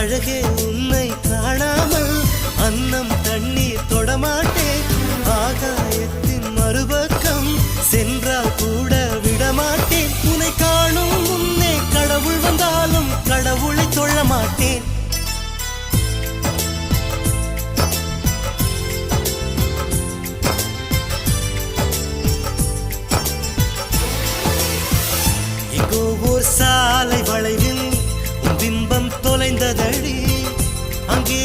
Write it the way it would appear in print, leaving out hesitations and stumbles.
அழகே உன்னை காணாமல் அன்னம் தண்ணீர் தொடமாட்டேன். ஆகாயத்தின் மறுபக்கம் சென்றால் கூட விடமாட்டேன். உன்னை காணும் முன்னே கடவுள் வந்தாலும் கடவுளை தொழ மாட்டேன். ஓர் சாலை வளைவில் உன் பிம்பம் தொலைந்ததடி. அங்கே